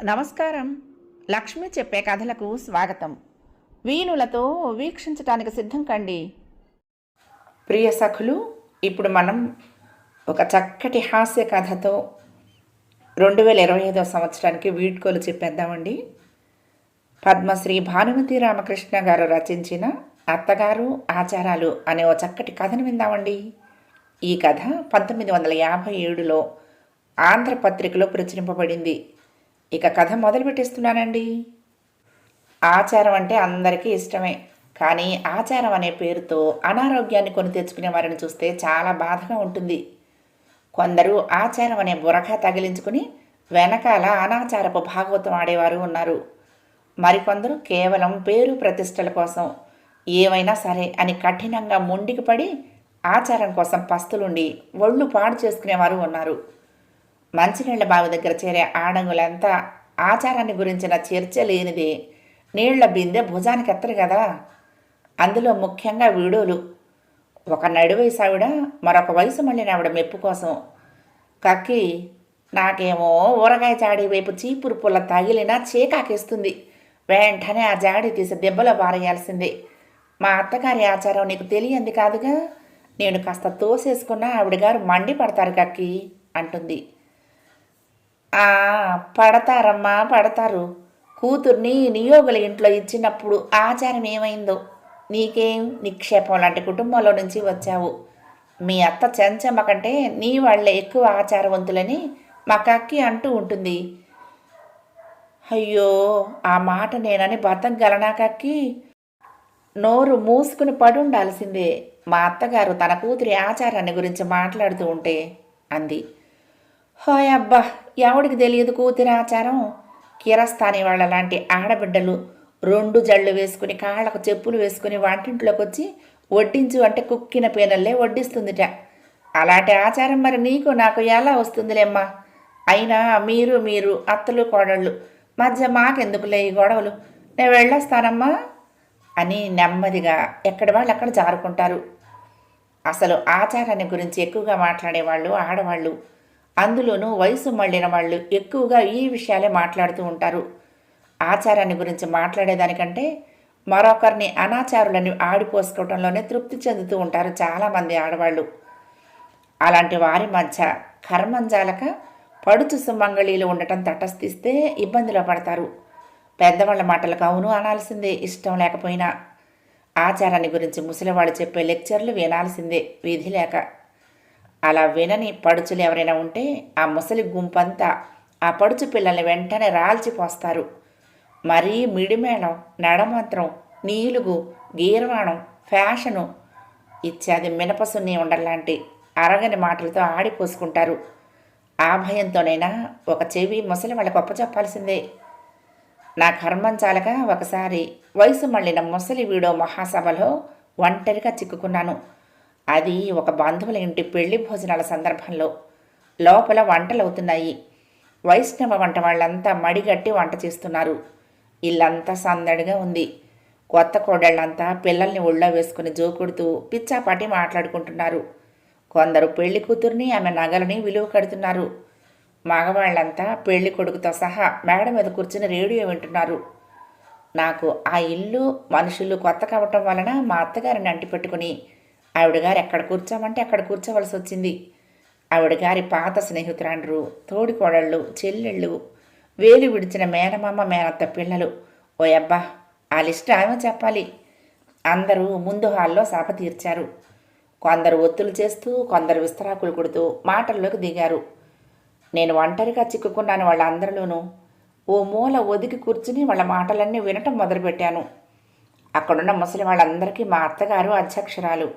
నమస్కారం. లక్ష్మి చెప్పే కథలకు స్వాగతం. వీణులతో వీక్షించటానికి సిద్ధం కండి. ప్రియ సఖులు, ఇప్పుడు మనం ఒక చక్కటి హాస్య కథతో 2025 సంవత్సరానికి వీడ్కోలు చెప్పేద్దామండి. పద్మశ్రీ భానుమతి రామకృష్ణ గారు రచించిన అత్తగారు ఆచారాలు అనే ఓ చక్కటి కథను విందామండి. ఈ కథ 1957లో ఆంధ్రపత్రికలో ప్రచురింపబడింది. ఇక కథ మొదలు పెట్టేస్తున్నానండి. ఆచారం అంటే అందరికీ ఇష్టమే, కానీ ఆచారం అనే పేరుతో అనారోగ్యాన్ని కొని తెచ్చుకునే వారిని చూస్తే చాలా బాధగా ఉంటుంది. కొందరు ఆచారం అనే బురఖా తగిలించుకుని వెనకాల అనాచారపు భాగవతం ఆడేవారు ఉన్నారు. మరికొందరు కేవలం పేరు ప్రతిష్టల కోసం ఏమైనా సరే అని కఠినంగా మొండికి పడి ఆచారం కోసం పస్తులుండి ఒళ్ళు పాడు చేసుకునేవారు ఉన్నారు. మంచినీళ్ల బావి దగ్గర చేరే ఆడంగులంతా ఆచారాన్ని గురించిన చర్చ లేనిదే నీళ్ల బిందె భుజానికి ఎత్తరు కదా. అందులో ముఖ్యంగా వీడోలు. ఒక నడివయసు ఆవిడ మరొక వయసు మళ్ళిన ఆవిడ మెప్పు కోసం కక్కి నాకేమో ఊరగాయ జాడి వైపు చీపురు పుల్ల తగిలినా చీకాకేస్తుంది, వెంటనే ఆ జాడి తీసి దెబ్బలో బారేయాల్సిందే. మా అత్తగారి ఆచారం నీకు తెలియంది కాదుగా, నేను కాస్త తోసేసుకున్నా ఆవిడగారు మండి పడతారు కక్కి అంటుంది. పడతారమ్మా పడతారు. కూతుర్ని నియోగుల ఇంట్లో ఇచ్చినప్పుడు ఆచారం ఏమైందో. నీకేం నిక్షేపం లాంటి కుటుంబంలో నుంచి వచ్చావు. మీ అత్త చెంచమ్మ కంటే నీ వాళ్ళే ఎక్కువ ఆచారవంతులని మా కక్కి అంటూ ఉంటుంది. అయ్యో, ఆ మాట నేనని బతకగలనా కక్కి? నోరు మూసుకుని పడి ఉండాల్సిందే మా అత్తగారు తన కూతురి ఆచారాన్ని గురించి మాట్లాడుతూ ఉంటే అంది. హాయ్ అబ్బా, ఎవడికి తెలియదు కూతురి ఆచారం. కిరస్తాని వాళ్ళ లాంటి ఆడబిడ్డలు 2 జళ్ళు వేసుకుని కాళ్ళకు చెప్పులు వేసుకుని వంటింట్లోకి వచ్చి వడ్డించు అంటే కుక్కిన పీనల్లే వడ్డిస్తుందిట. అలాంటి ఆచారం మరి నీకు నాకు ఎలా వస్తుందిలేమ్మా. అయినా మీరు అత్తలు కోడళ్ళు మధ్య మాకెందుకులే ఈ గొడవలు, నేను వెళ్ళొస్తానమ్మా అని నెమ్మదిగా ఎక్కడి వాళ్ళు అక్కడ జారుకుంటారు. అసలు ఆచారాన్ని గురించి ఎక్కువగా మాట్లాడేవాళ్ళు ఆడవాళ్ళు, అందులోనూ వయసు మళ్ళిన వాళ్ళు ఎక్కువగా ఈ విషయాలే మాట్లాడుతూ ఉంటారు. ఆచారాన్ని గురించి మాట్లాడేదానికంటే మరొకరిని అనాచారులని ఆడిపోసుకోవడంలోనే తృప్తి చెందుతూ ఉంటారు చాలామంది ఆడవాళ్ళు. అలాంటి వారి మధ్య కర్మంజాలక పడుచు సుమంగళీలు ఉండటం తటస్థిస్తే ఇబ్బందిలో పడతారు. పెద్దవాళ్ళ మాటలకు అవును అనాల్సిందే ఇష్టం లేకపోయినా. ఆచారాన్ని గురించి ముసలివాళ్ళు చెప్పే లెక్చర్లు వినాల్సిందే విధి లేక. అలా వినని పడుచులు ఎవరైనా ఉంటే ఆ ముసలి గుంపంతా ఆ పడుచు పిల్లల్ని వెంటనే రాల్చిపోస్తారు. మరీ మిడిమేళం, నడమంత్రం, నీలుగు, గీర్వాణం, ఫ్యాషను ఇత్యాది మినపసున్ని ఉండల్లాంటి అరగని మాటలతో ఆడిపోసుకుంటారు. ఆ భయంతోనైనా ఒక చెవి ముసలి వాళ్ళకు ఒప్పచెప్పాల్సిందే. నా కర్మం చాలక ఒకసారి వయసు మళ్ళిన ముసలి వీడో మహాసభలో ఒంటరిగా చిక్కుకున్నాను. అది ఒక బంధువుల ఇంటి పెళ్లి భోజనాల సందర్భంలో. లోపల వంటలు అవుతున్నాయి. వైష్ణవ వంట వాళ్ళంతా మడిగట్టి వంట చేస్తున్నారు. ఇల్లంతా సందడిగా ఉంది. కొత్త కోడళ్ళంతా పిల్లల్ని ఒళ్ళో వేసుకుని జోకుడుతూ పిచ్చాపాటి మాట్లాడుకుంటున్నారు. కొందరు పెళ్లి కూతుర్ని ఆమె నగలని విలువ కడుతున్నారు. మగవాళ్లంతా పెళ్లి కొడుకుతో సహా మేడ మీద కూర్చుని రేడియో వింటున్నారు. నాకు ఆ ఇల్లు మనుషులు కొత్త కావటం వలన మా అత్తగారిని అంటిపెట్టుకుని ఆవిడగారు ఎక్కడ కూర్చోమంటే అక్కడ కూర్చోవలసి వచ్చింది. ఆవిడగారి పాత స్నేహితురాండ్రు, తోడికోడళ్ళు, చెల్లెళ్ళు, వేలు విడిచిన మేనమామ మేనత్త పిల్లలు. ఓ అబ్బా, ఆ లిస్ట్ ఆమె చెప్పాలి. అందరూ ముందు హాల్లో సభ తీర్చారు. కొందరు ఒత్తులు చేస్తూ, కొందరు విస్తరాకులు కొడుతూ మాటల్లోకి దిగారు. నేను ఒంటరిగా చిక్కుకున్నాను వాళ్ళందరిలోనూ. ఓ మూల ఒదిగి కూర్చుని వాళ్ళ మాటలన్నీ వినటం మొదలుపెట్టాను. అక్కడున్న ముసలి వాళ్ళందరికీ మా అత్తగారు అధ్యక్షురాలు.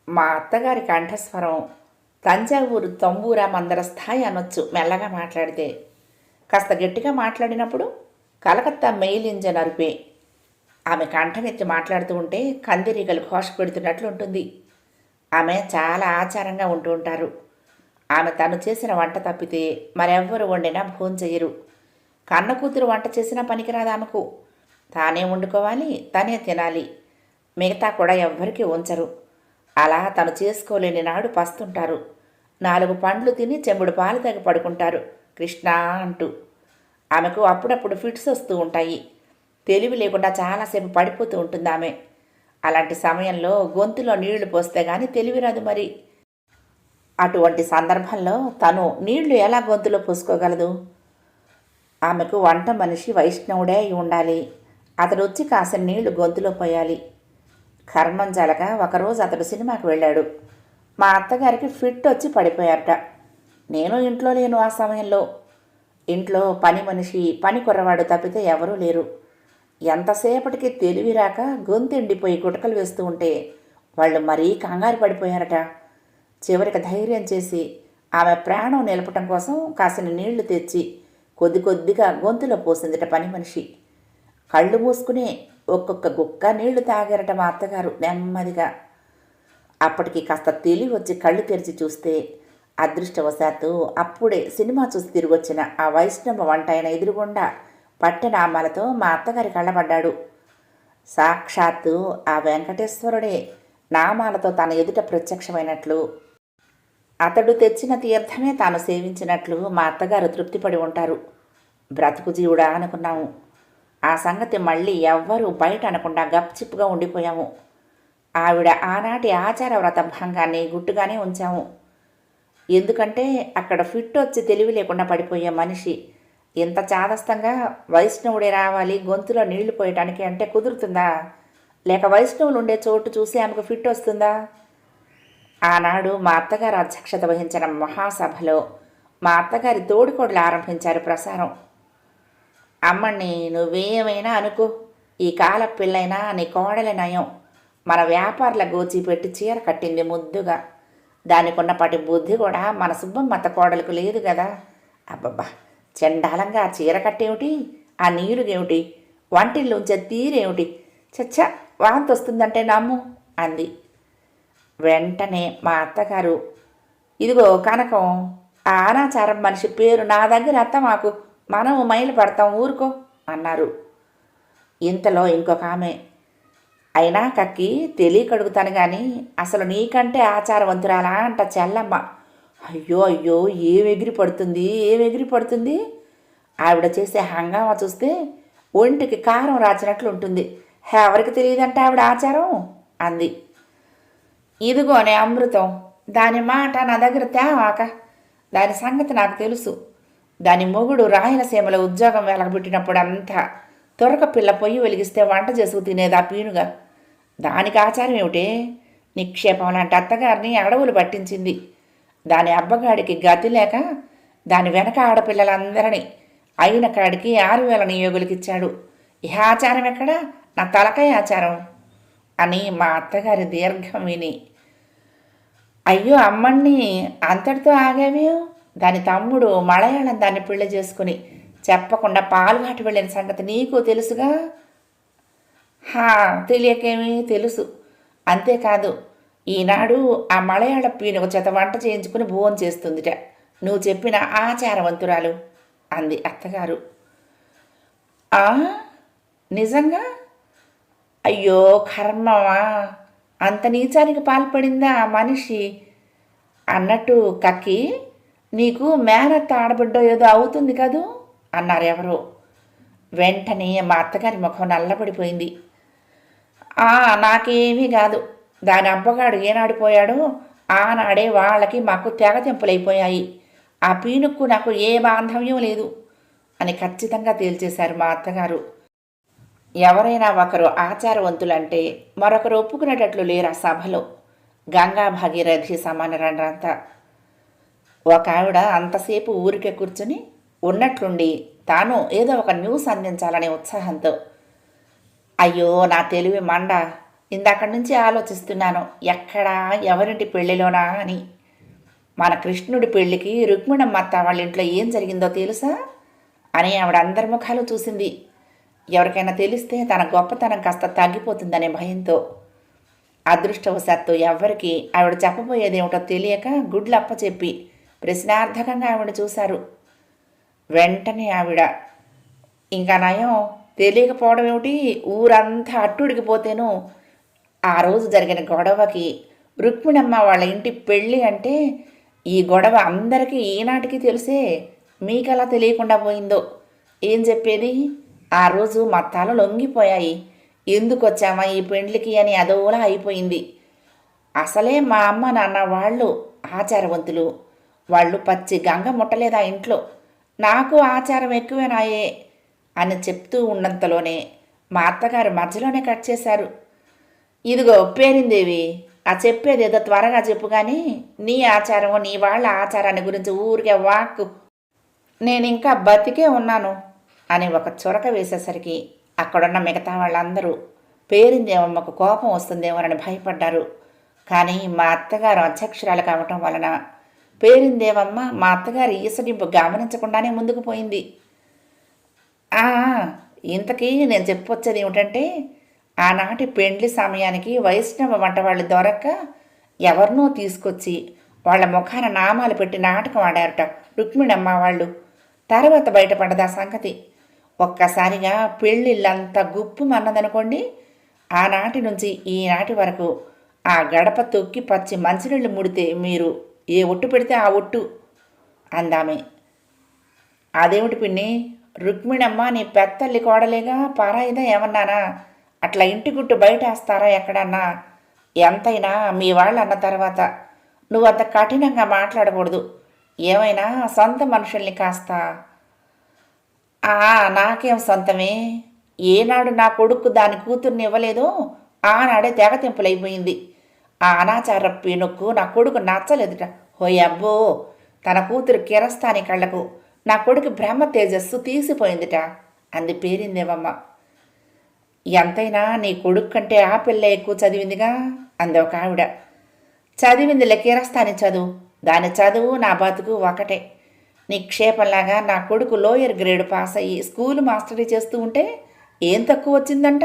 మా అత్తగారి కంఠస్వరం తంజావూరు తంబూరా మందర స్థాయి అనొచ్చు మెల్లగా మాట్లాడితే. కాస్త గట్టిగా మాట్లాడినప్పుడు కలకత్తా మెయిల్ ఇంజన్ అరిపే. ఆమె కంఠమెత్తి మాట్లాడుతూ ఉంటే కందిరీగలు ఘోష పెడుతున్నట్లు ఉంటుంది. ఆమె చాలా ఆచారంగా ఉంటూ ఉంటారు. ఆమె తను చేసిన వంట తప్పితే మరెవ్వరు వండినా భోంచెయ్యరు. కన్న కూతురు వంట చేసినా పనికిరాదు ఆమెకు. తానే వండుకోవాలి, తనే తినాలి. మిగతా కూడా ఎవ్వరికీ ఉంచరు. అలా తను చేసుకోలేని నాడు పస్తుంటారు. 4 పండ్లు తిని చెంబుడు పాలు తాగి పడుకుంటారు కృష్ణ అంటూ. ఆమెకు అప్పుడప్పుడు ఫిట్స్ వస్తూ ఉంటాయి. తెలివి లేకుండా చాలాసేపు పడిపోతూ ఉంటుంది ఆమె. అలాంటి సమయంలో గొంతులో నీళ్లు పోస్తే గాని తెలివి రాదు మరి. అటువంటి సందర్భంలో తను నీళ్లు ఎలా గొంతులో పోసుకోగలదు? ఆమెకు వంట మనిషి వైష్ణవుడే అయి ఉండాలి. అతడు వచ్చి కాసిన నీళ్లు గొంతులో పోయాలి. కర్మం జలగా ఒకరోజు అతడు సినిమాకి వెళ్ళాడు. మా అత్తగారికి ఫిట్ వచ్చి పడిపోయారట. నేను ఇంట్లో లేను ఆ సమయంలో. ఇంట్లో పని మనిషి, పని కుర్రవాడు తప్పితే ఎవరూ లేరు. ఎంతసేపటికి తెలివి రాక గొంతు ఎండిపోయి గుటకలు వేస్తూ ఉంటే వాళ్ళు మరీ కంగారు పడిపోయారట. చివరికి ధైర్యం చేసి ఆమె ప్రాణం నిలపటం కోసం కాసిన నీళ్లు తెచ్చి కొద్ది కొద్దిగా గొంతులో పోసిందిట పని మనిషి. కళ్ళు మూసుకునే ఒక్కొక్క గుక్క నీళ్లు తాగారట మా అత్తగారు నెమ్మదిగా. అప్పటికి కాస్త తెలివి వచ్చి కళ్ళు తెరిచి చూస్తే అదృష్టవశాత్తు అప్పుడే సినిమా చూసి తిరిగొచ్చిన ఆ వైష్ణవ వంట ఆయన ఎదురుగుండా పట్టెనామాలతో మా అత్తగారి కళ్ళబడ్డాడు. సాక్షాత్తు ఆ వెంకటేశ్వరుడే నామాలతో తన ఎదుట ప్రత్యక్షమైనట్లు, అతడు తెచ్చిన తీర్థమే తాను సేవించినట్లు మా అత్తగారు తృప్తిపడి ఉంటారు. బ్రతుకు జీవుడా అనుకున్నాము. ఆ సంగతి మళ్ళీ ఎవ్వరూ బయట అనకుండా గప్చిప్గా ఉండిపోయాము. ఆవిడ ఆనాటి ఆచార వ్రత భంగాన్ని గుట్టుగానే ఉంచాము. ఎందుకంటే అక్కడ ఫిట్ వచ్చి తెలివి లేకుండా పడిపోయే మనిషి ఇంత చాదస్తంగా వైష్ణవుడే రావాలి గొంతులో నీళ్లు పోయటానికి అంటే కుదురుతుందా? లేక వైష్ణవులు ఉండే చోటు చూసి ఆమెకు ఫిట్ వస్తుందా? ఆనాడు మా అత్తగారు అధ్యక్షత వహించిన మహాసభలో మా అత్తగారి తోడికోడలు ఆరంభించారు ప్రసారం. అమ్మని నువ్వేమైనా అనుకో, ఈ కాల పిల్లైనా నీ కోడల నయం. మన వ్యాపారుల గోచి పెట్టి చీర కట్టింది ముద్దుగా. దానికున్నపాటి బుద్ధి కూడా మన సుబ్బమ్మత్త కోడలకు లేదు కదా. అబ్బబ్బా, చండాలంగా ఆ చీర కట్టేమిటి, ఆ నీరుగేమిటి, వంటిల్లోంచే తీరేమిటి, చచ్చా వాంతి వస్తుందంటే నమ్ము అంది. వెంటనే మా అత్తగారు, ఇదిగో కనకం, ఆ అనాచారం మనిషి పేరు నా దగ్గర అత్త, మాకు మనము మైలు పడతాం ఊరుకో అన్నారు. ఇంతలో ఇంకొక ఆమె, అయినా కక్కి తెలియకడుగుతాను కానీ అసలు నీకంటే ఆచారవంతురాలా అంట చెల్లమ్మ. అయ్యో అయ్యో, ఏం ఎగిరి పడుతుంది. ఆవిడ చేసే హంగామా చూస్తే ఒంటికి కారం రాచినట్లు ఉంటుంది. ఎవరికి తెలియదంటే ఆవిడ ఆచారం అంది. ఇదిగోనే అమృతం, దాని మాట నా దగ్గర తేవాక. దాని సంగతి నాకు తెలుసు. దాని మొగుడు రాయలసీమలో ఉద్యోగం వెలగబెట్టినప్పుడు అంతా తొరక పిల్ల పొయ్యి వెలిగిస్తే వంట చేసుకు తినేది ఆ పీనుగా. దానికి ఆచారం ఏమిటే? నిక్షేపం లాంటి అత్తగారిని అడవులు పట్టించింది. దాని అబ్బగాడికి గతి లేక దాని వెనక ఆడపిల్లలందరినీ అయిన కాడికి 6,000 నియోగులకిచ్చాడు. ఈ ఆచారం ఎక్కడా? నా తలకాయ ఆచారం అని మా అత్తగారి దీర్ఘం విని, అయ్యో అమ్మణ్ణి, అంతటితో ఆగామే. దాని తమ్ముడు మలయాళం దాన్ని పెళ్లి చేసుకుని చెప్పకుండా పాల్ఘాటు వెళ్ళిన సంగతి నీకు తెలుసుగా. తెలియకేమీ తెలుసు. అంతేకాదు, ఈనాడు ఆ మలయాళ పీనుక చేత వంట చేయించుకుని భోజనం చేస్తుందిట. నువ్వు చెప్పిన ఆచారవంతురాలు అంది అత్తగారు. నిజంగా? అయ్యో కర్మవా, అంత నీచానికి పాల్పడిందా ఆ మనిషి? అన్నట్టు కక్కి, నీకు మేనత్త ఆడబిడ్డో ఏదో అవుతుంది కదూ అన్నారు ఎవరో. వెంటనే మా అత్తగారి ముఖం నల్లబడిపోయింది. నాకేమీ కాదు. దాని అబ్బగాడు ఏనాడిపోయాడో ఆనాడే వాళ్ళకి మాకు తెగతెంపులైపోయాయి. ఆ పీనుక్కు నాకు ఏ బాంధవ్యం లేదు అని ఖచ్చితంగా తేల్చేశారు మా అత్తగారు. ఎవరైనా ఒకరు ఆచారవంతులంటే మరొకరు ఒప్పుకునేటట్లు లేరు ఆ సభలో. గంగా భాగీరథి సమానరంతా. ఒక ఆవిడ అంతసేపు ఊరికే కూర్చుని ఉన్నట్లుండి తాను ఏదో ఒక న్యూస్ అందించాలనే ఉత్సాహంతో, అయ్యో నా తెలివి మండ, ఇందాక నుంచి ఆలోచిస్తున్నాను ఎక్కడా ఎవరింటి పెళ్లిలోనా అని. మన కృష్ణుడి పెళ్లికి రుక్మిణమ్మ అత్త వాళ్ళ ఇంట్లో ఏం జరిగిందో తెలుసా అని ఆవిడ అందరి ముఖాలు చూసింది. ఎవరికైనా తెలిస్తే తన గొప్పతనం కాస్త తగ్గిపోతుందనే భయంతో. అదృష్టవశాత్తు ఎవ్వరికి ఆవిడ చెప్పబోయేదేమిటో తెలియక గుడ్లప్ప చెప్పి ప్రశ్నార్థకంగా ఆవిడ చూశారు. వెంటనే ఆవిడ, ఇంకా నయం, తెలియకపోవడం ఏమిటి, ఊరంతా అట్టుడికిపోతేను ఆ రోజు జరిగిన గొడవకి రుక్మిణమ్మ వాళ్ళ ఇంటి పెళ్ళి అంటే ఈ గొడవ అందరికీ ఈనాటికి తెలిసే, మీకెలా తెలియకుండా పోయిందో ఏం చెప్పేది? ఆ రోజు మా తల లొంగిపోయాయి. ఎందుకు వచ్చామా ఈ పెండ్లికి అని అదోలా అయిపోయింది. అసలే మా అమ్మ నాన్న వాళ్ళు ఆచారవంతులు. వాళ్ళు పచ్చి గంగ ముట్టలేదు ఆ ఇంట్లో. నాకు ఆచారం ఎక్కువేనాయే అని చెప్తూ ఉన్నంతలోనే మా అత్తగారు మధ్యలోనే కట్ చేశారు. ఇదిగో పేరిందేవి, ఆ చెప్పేదేదో త్వరగా చెప్పు కానీ, నీ ఆచారం నీ వాళ్ళ ఆచారాన్ని గురించి ఊరికే వాక్కు. నేనింకా బతికే ఉన్నాను అని ఒక చొరక వేసేసరికి అక్కడున్న మిగతా వాళ్ళందరూ పేరిందేవమ్మకు కోపం వస్తుందేమోనని భయపడ్డారు. కానీ మా అత్తగారు అధ్యక్షురాలు కావటం వలన పేరిందేవమ్మ మా అత్తగారి ఈసడింపు గమనించకుండానే ముందుకు పోయింది. "ఆ, ఇంతకీ నేను చెప్పొచ్చేది ఏమిటంటే, ఆనాటి పెండ్లి సమయానికి వైష్ణవ వంట వాళ్ళు దొరక్క ఎవరినో తీసుకొచ్చి వాళ్ళ ముఖాన నామాలు పెట్టి నాటకం ఆడారట రుక్మిణమ్మ వాళ్ళు. తర్వాత బయటపడ్డదా సంగతి. ఒక్కసారిగా పెళ్ళిళ్ళంతా గుప్పుమన్నదనుకోండి. ఆనాటి నుంచి ఈనాటి వరకు ఆ గడప తొక్కి పచ్చి మంచినీళ్ళు ముడితే మీరు ఏ ఒట్టు పెడితే ఆ ఒట్టు" అందామే. "అదేమిటి పిన్ని, రుక్మిణమ్మ నీ పెత్తల్లి కోడలేగా, పారాయిదా ఏమన్నానా? అట్లా ఇంటి గుట్టు బయటేస్తారా ఎక్కడన్నా? ఎంతైనా మీ వాళ్ళు అన్న తర్వాత నువ్వంత కఠినంగా మాట్లాడకూడదు. ఏమైనా సొంత మనుషుల్ని కాస్త." నాకేం సొంతమే? ఏనాడు నా కొడుకు దాని కూతుర్ని ఇవ్వలేదో ఆనాడే తెగతింపులైపోయింది. ఆ అనాచార పీనుక్కు నా కొడుకు నచ్చలేదుట. హోయబ్బో, తన కూతురు కిరస్తాని కళ్ళకు నా కొడుకు బ్రహ్మ తేజస్సు తీసిపోయిందిట అంది పేరిందేవమ్మ. ఎంతైనా నీ కొడుకు కంటే ఆ పిల్ల ఎక్కువ చదివిందిగా అంది ఒక ఆవిడ. చదివిందిలే కిరస్తాని చదువు, దాని చదువు నా బతుకు ఒకటే. నిక్షేపంలాగా నా కొడుకు లోయర్ గ్రేడ్ పాస్ అయ్యి స్కూలు మాస్టరీ చేస్తూ ఉంటే ఏం తక్కువ వచ్చిందంట?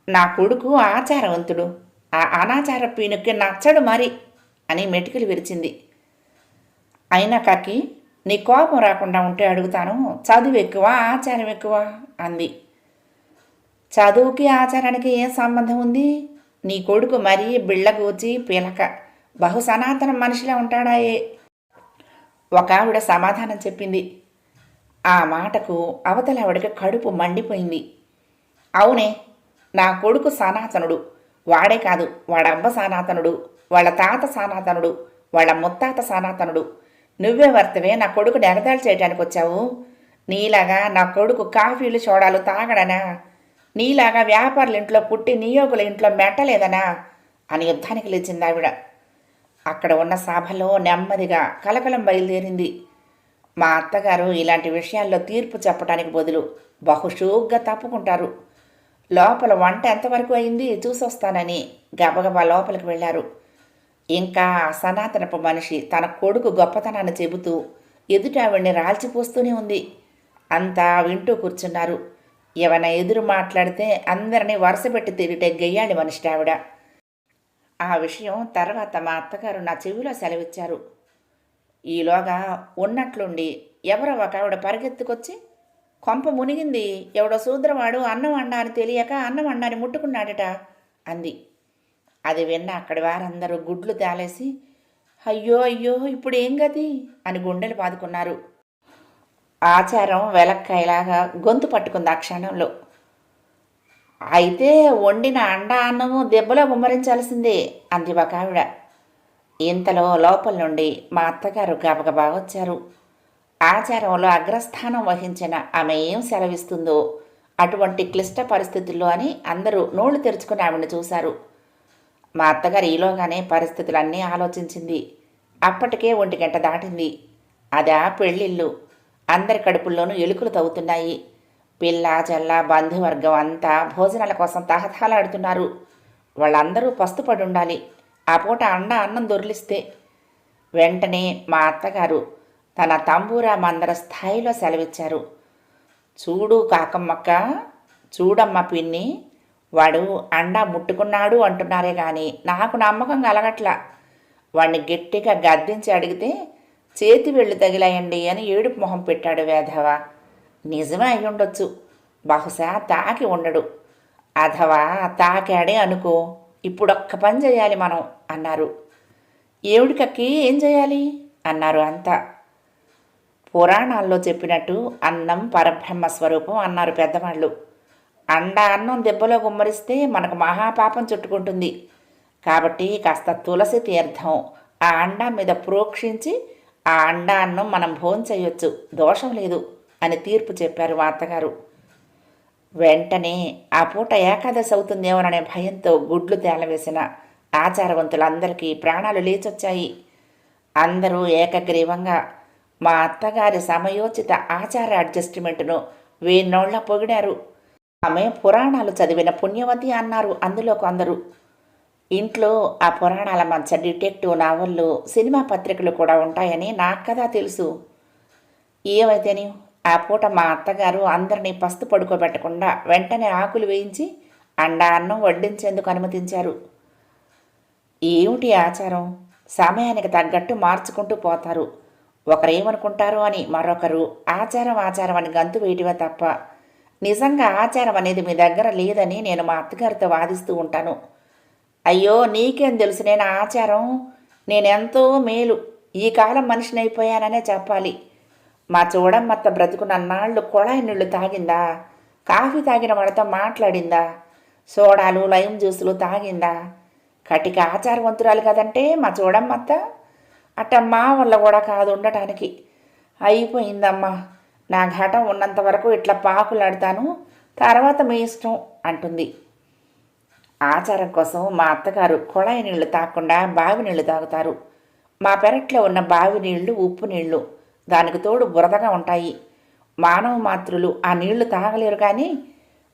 నా కొడుకు ఆచారవంతుడు, ఆ అనాచార పీనుక్కి నచ్చడు మరి అని మెటికలు విరిచింది. అయినా కాకి, నీ కోపం రాకుండా ఉంటే అడుగుతాను, చదువు ఎక్కువ ఆచారం ఎక్కువ అంది. చదువుకి ఆచారానికి ఏం సంబంధం ఉంది? నీ కొడుకు మరీ బిళ్ళగూచి పీలక బహు సనాతన మనిషిలా ఉంటాడాయే ఒక ఆవిడ సమాధానం చెప్పింది. ఆ మాటకు అవతల ఆవిడకి కడుపు మండిపోయింది. అవునే, నా కొడుకు సనాతనుడు. వాడే కాదు, వాడబ్బ సనాతనుడు, వాళ్ళ తాత సనాతనుడు, వాళ్ళ ముత్తాత సనాతనుడు. నువ్వే వర్తవే నా కొడుకుని ఎగతాళి చేయడానికి వచ్చావు? నీలాగా నా కొడుకు కాఫీలు సోడాలు తాగడనా? నీలాగా వ్యాపారుల ఇంట్లో పుట్టి నియోగుల ఇంట్లో మెట్టలేదనా అని యుద్ధానికి లేచింది ఆవిడ. అక్కడ ఉన్న సభలో నెమ్మదిగా కలకలం బయలుదేరింది. మా అత్తగారు ఇలాంటి విషయాల్లో తీర్పు చెప్పడానికి బదులు బహుశూగ్గా తప్పుకుంటారు. లోపల వంట ఎంతవరకు అయింది చూసొస్తానని గబగబా లోపలికి వెళ్ళారు. ఇంకా సనాతనపు మనిషి తన కొడుకు గొప్పతనాన్ని చెబుతూ ఎదుట ఆవిడ్ని రాల్చిపోస్తూనే ఉంది. అంతా వింటూ కూర్చున్నారు. ఏమైనా ఎదురు మాట్లాడితే అందరినీ వరుసపెట్టి తిరిగితే గెయ్యాలి మనిషి ఆవిడ. ఆ విషయం తర్వాత మా అత్తగారు నా చెవిలో సెలవిచ్చారు. ఈలోగా ఉన్నట్లుండి ఎవరో ఒక ఆవిడ పరిగెత్తుకొచ్చి, కొంప మునిగింది, ఎవడో శూద్రవాడు అన్నం వండా అని తెలియక అన్నం వండాని ముట్టుకున్నాడట అంది. అది విన్న అక్కడి వారందరూ గుడ్లు తేలేసి, అయ్యో అయ్యో ఇప్పుడు ఏం గతి అని గుండెలు బాదుకున్నారు. ఆచారం వెలక్కాయలాగా గొంతు పట్టుకుంది ఆ క్షణంలో. అయితే వండిన అండా అన్నము దెబ్బలో గుమ్మరించాల్సిందే అంది ఒక ఆవిడ. ఇంతలో లోపల నుండి మా అత్తగారు గబగబా వచ్చారు. ఆచారంలో అగ్రస్థానం వహించిన ఆమె ఏం సెలవిస్తుందో అటువంటి క్లిష్ట పరిస్థితుల్లో అని అందరూ నోళ్లు తెరుచుకుని ఆవిడని చూశారు. మా అత్తగారు ఈలోగానే పరిస్థితులన్నీ ఆలోచించింది. అప్పటికే 1 గంట దాటింది. అదా పెళ్ళిళ్ళు. అందరి కడుపుల్లోనూ ఎలుకలు తవ్వుతున్నాయి. పిల్ల చెల్ల బంధువర్గం అంతా భోజనాల కోసం తహతహలాడుతున్నారు. వాళ్ళందరూ పస్తుపడి ఉండాలి ఆ పూట అన్నం దొర్లిస్తే. వెంటనే మా అత్తగారు తన తంబూరా మందర స్థాయిలో సెలవిచ్చారు. చూడు కాకమ్మక్క, చూడమ్మ పిన్ని, వాడు అండా ముట్టుకున్నాడు అంటున్నారే కానీ నాకు నమ్మకం కలగట్లా. వాడిని గట్టిగా గద్దించి అడిగితే చేతి వెళ్ళి తగిలాయండి అని ఏడుపు మొహం పెట్టాడు వేధవ. నిజమే అయ్యుండొచ్చు, బహుశా తాకి ఉండడు. అథవా తాకాడే అనుకో. ఇప్పుడొక్క పని చేయాలి మనం అన్నారు. ఏమిడికక్కి ఏం చేయాలి అన్నారు అంతా. పురాణాల్లో చెప్పినట్టు అన్నం పరబ్రహ్మ స్వరూపం అన్నారు పెద్దవాళ్ళు. అన్నం దెబ్బలో గుమ్మరిస్తే మనకు మహాపాపం చుట్టుకుంటుంది. కాబట్టి కాస్త తులసి తీర్థం ఆ అండా మీద ప్రోక్షించి ఆ అన్నం మనం భోంచేయొచ్చు, దోషం లేదు అని తీర్పు చెప్పారు మా అత్తగారు. వెంటనే ఆ పూట ఏకాదశి అవుతుందేమోననే భయంతో గుడ్లు తేలవేసిన ఆచారవంతులందరికీ ప్రాణాలు లేచొచ్చాయి. అందరూ ఏకగ్రీవంగా మా అత్తగారి సమయోచిత ఆచార అడ్జస్ట్మెంట్ను వేన్నోళ్ల పొగిడారు. ఆమె పురాణాలు చదివిన పుణ్యవతి అన్నారు అందులో కొందరు. ఇంట్లో ఆ పురాణాల మధ్య డిటెక్టివ్ నావళ్ళు, సినిమా పత్రికలు కూడా ఉంటాయని నాకు కదా తెలుసు. ఏమైతేని ఆ పూట మా అత్తగారు అందరినీ పస్తు పడుకోబెట్టకుండా వెంటనే ఆకులు వేయించి అన్నం వడ్డించేందుకు అనుమతించారు. ఏమిటి ఆచారం? సమయానికి తగ్గట్టు మార్చుకుంటూ పోతారు. ఒకరేమనుకుంటారో అని మరొకరు ఆచారం అని గంతు వేయటమే తప్ప నిజంగా ఆచారం అనేది మీ దగ్గర లేదని నేను మా అత్తగారితో వాదిస్తూ ఉంటాను. అయ్యో నీకేం తెలుసు నేను ఆచారం, నేనెంతో మేలు, ఈ కాలం మనిషిని అయిపోయాననే చెప్పాలి. మా చూడమ్మత్త బ్రతుకునన్నాళ్ళు కుళాయి నీళ్లు తాగిందా, కాఫీ తాగిన వాళ్ళతో మాట్లాడిందా, సోడాలు లైమ్ జ్యూసులు తాగిందా? కటిక ఆచారవంతురాలు కదంటే మా చూడమ్మత్త. అట్ట మా వల్ల కూడా కాదు ఉండటానికి. అయిపోయిందమ్మా, నా ఘటం ఉన్నంత వరకు ఇట్లా పాకులాడతాను, తర్వాత మీ ఇష్టం అంటుంది. ఆచారం కోసం మా అత్తగారు కుళాయి నీళ్లు తాగకుండా బావి నీళ్లు తాగుతారు. మా పెరట్లో ఉన్న బావి నీళ్లు ఉప్పు నీళ్లు, దానికి తోడు బురదగా ఉంటాయి. మానవ మాతృలు ఆ నీళ్లు తాగలేరు. కానీ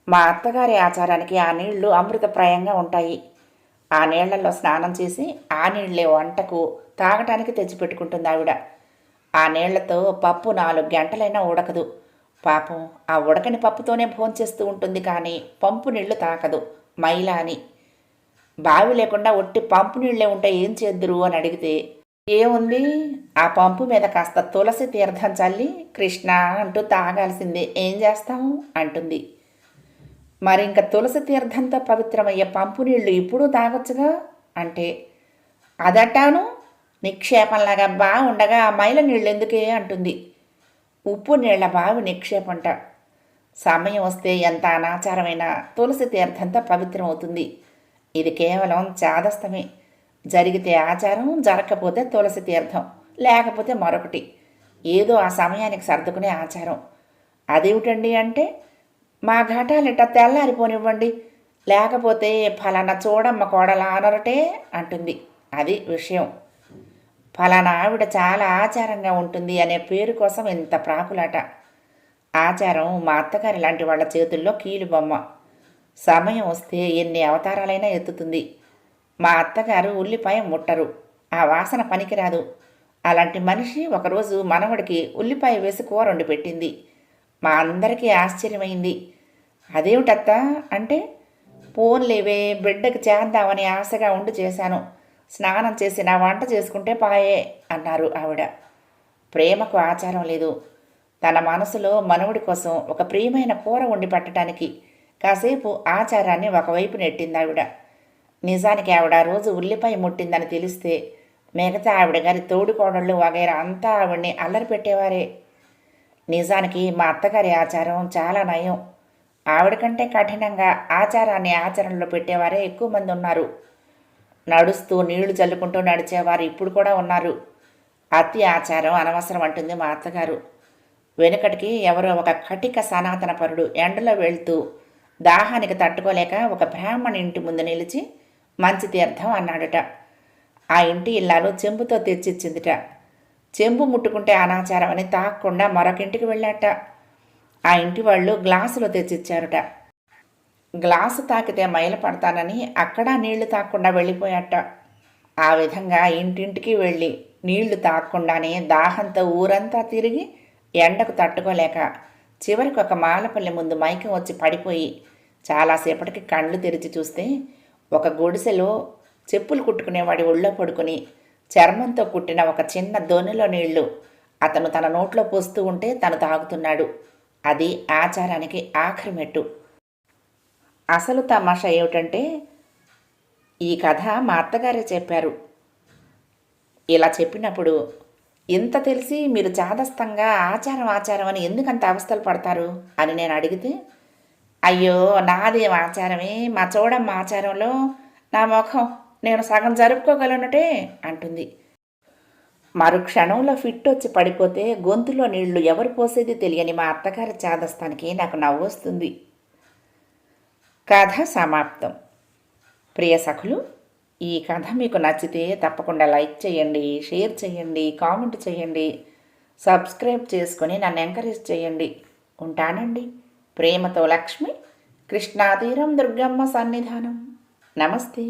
మా అత్తగారి ఆచారానికి ఆ నీళ్లు అమృతప్రాయంగా ఉంటాయి. ఆ నీళ్లలో స్నానం చేసి ఆ నీళ్లే వంటకు తాగటానికి తెచ్చిపెట్టుకుంటుంది ఆవిడ. ఆ నీళ్లతో పప్పు 4 గంటలైనా ఉడకదు. పాపం ఆ ఉడకని పప్పుతోనే భోంచేస్తూ ఉంటుంది. కానీ పంపు నీళ్లు తాకదు, మైలా అని. బావి లేకుండా ఒట్టి పంపు నీళ్లే ఉంటే ఏం చేద్దురు అని అడిగితే, ఏముంది, ఆ పంపు మీద కాస్త తులసి తీర్థం చల్లి కృష్ణ అంటూ తాగాల్సిందే, ఏం చేస్తాము అంటుంది. మరి ఇంక తులసి తీర్థంతో పవిత్రమయ్యే పంపు నీళ్లు ఇప్పుడు తాగొచ్చుగా అంటే, అదట్టాను నిక్షేపంలాగా బాగుండగా ఆ మైల నీళ్ళు ఎందుకే అంటుంది. ఉప్పు నీళ్ల బావి నిక్షేపంట. సమయం వస్తే ఎంత అనాచారమైనా తులసి తీర్థంతో పవిత్రం అవుతుంది. ఇది కేవలం చాదస్తమే. జరిగితే ఆచారం, జరగకపోతే తులసి తీర్థం, లేకపోతే మరొకటి, ఏదో ఆ సమయానికి సర్దుకునే ఆచారం. అదేమిటండి అంటే, మా ఘటాలిట తెల్లారిపోనివ్వండి, లేకపోతే ఫలానా చూడమ్మ కోడల అనరటే అంటుంది. అది విషయం. ఫలానా ఆవిడ చాలా ఆచారంగా ఉంటుంది అనే పేరు కోసం ఇంత ప్రాకులాట. ఆచారం మా అత్తగారి లాంటి వాళ్ళ చేతుల్లో కీలుబొమ్మ. సమయం వస్తే ఎన్ని అవతారాలైనా ఎత్తుతుంది. మా అత్తగారు ఉల్లిపాయ ముట్టరు, ఆ వాసన పనికిరాదు. అలాంటి మనిషి ఒకరోజు మనవడికి ఉల్లిపాయ వేసి కూర వండి పెట్టింది. మా అందరికీ ఆశ్చర్యమైంది. అదేమిటత్త అంటే, పోన్లేవే బిడ్డకి చేద్దామని ఆశగా ఉండి చేశాను, స్నానం చేసి నా వంట చేసుకుంటే పాయే అన్నారు ఆవిడ. ప్రేమకు ఆచారం లేదు. తన మనసులో మనవుడి కోసం ఒక ప్రియమైన కూర వండి పెట్టడానికి కాసేపు ఆచారాన్ని ఒకవైపు నెట్టింది ఆవిడ. నిజానికి ఆవిడ రోజు ఉల్లిపాయ ముట్టిందని తెలిస్తే మిగతా ఆవిడ గారి తోడుకోడళ్ళు వగైరా అంతా ఆవిడ్ని అల్లరి పెట్టేవారే. నిజానికి మా అత్తగారి ఆచారం చాలా నయం. ఆవిడ కంటే కఠినంగా ఆచారాన్ని ఆచరణలో పెట్టేవారే ఎక్కువ మంది ఉన్నారు. నడుస్తూ నీళ్లు చల్లుకుంటూ నడిచేవారు ఇప్పుడు కూడా ఉన్నారు. అతి ఆచారం అనవసరం అంటుంది మా అత్తగారు. వెనుకటికి ఎవరో ఒక కటిక సనాతన పరుడు ఎండలో వెళ్తూ దాహానికి తట్టుకోలేక ఒక బ్రాహ్మణ ఇంటి ముందు నిలిచి మంచి తీర్థం అన్నాడట. ఆ ఇంటి ఇల్లాలు చెంబుతో తెచ్చిచ్చిందిట. చెంబు ముట్టుకుంటే అనాచారం అని తాక్కుండా మరొకింటికి వెళ్ళాట. ఆ ఇంటి వాళ్ళు గ్లాసులో తెచ్చిచ్చారుట. గ్లాసు తాకితే మైల పడతానని అక్కడ నీళ్లు తాక్కుండా వెళ్ళిపోయాట. ఆ విధంగా ఇంటింటికి వెళ్ళి నీళ్లు తాక్కుండానే దాహంతో ఊరంతా తిరిగి ఎండకు తట్టుకోలేక చివరికి ఒక మాలపల్లి ముందు మైకం వచ్చి పడిపోయి చాలాసేపటికి కళ్ళు తెరిచి చూస్తే ఒక గుడిసెలో చెప్పులు కుట్టుకునేవాడి ఒళ్ళో పడుకుని చర్మంతో కుట్టిన ఒక చిన్న దొనెలో నీళ్లు అతను తన నోట్లో పోస్తూ ఉంటే తను తాగుతున్నాడు. అది ఆచారానికి ఆఖరి మెట్టు. అసలు తమాషా ఏమిటంటే, ఈ కథ మా అత్తగారే చెప్పారు. ఇలా చెప్పినప్పుడు ఇంత తెలిసి మీరు చాదస్తంగా ఆచారం ఆచారం అని ఎందుకంత అవస్థలు పడతారు అని నేను అడిగితే, అయ్యో నాదేం ఆచారమే, మా చూడమ్మ ఆచారంలో నా ముఖం నేను సగం జరుపుకోగలనటే అంటుంది. మరుక్షణంలో ఫిట్ వచ్చి పడిపోతే గొంతులో నీళ్లు ఎవరు పోసేది తెలియని మా అత్తగారి చాదస్తానికి నాకు నవ్వొస్తుంది. కథ సమాప్తం. ప్రియ సఖులు, ఈ కథ మీకు నచ్చితే తప్పకుండా లైక్ చేయండి, షేర్ చేయండి, కామెంట్ చేయండి, సబ్స్క్రైబ్ చేసుకొని నన్ను ఎంకరేజ్ చేయండి. ఉంటానండి. ప్రేమతో లక్ష్మి, కృష్ణాతీరం దుర్గమ్మ సన్నిధానం. నమస్తే.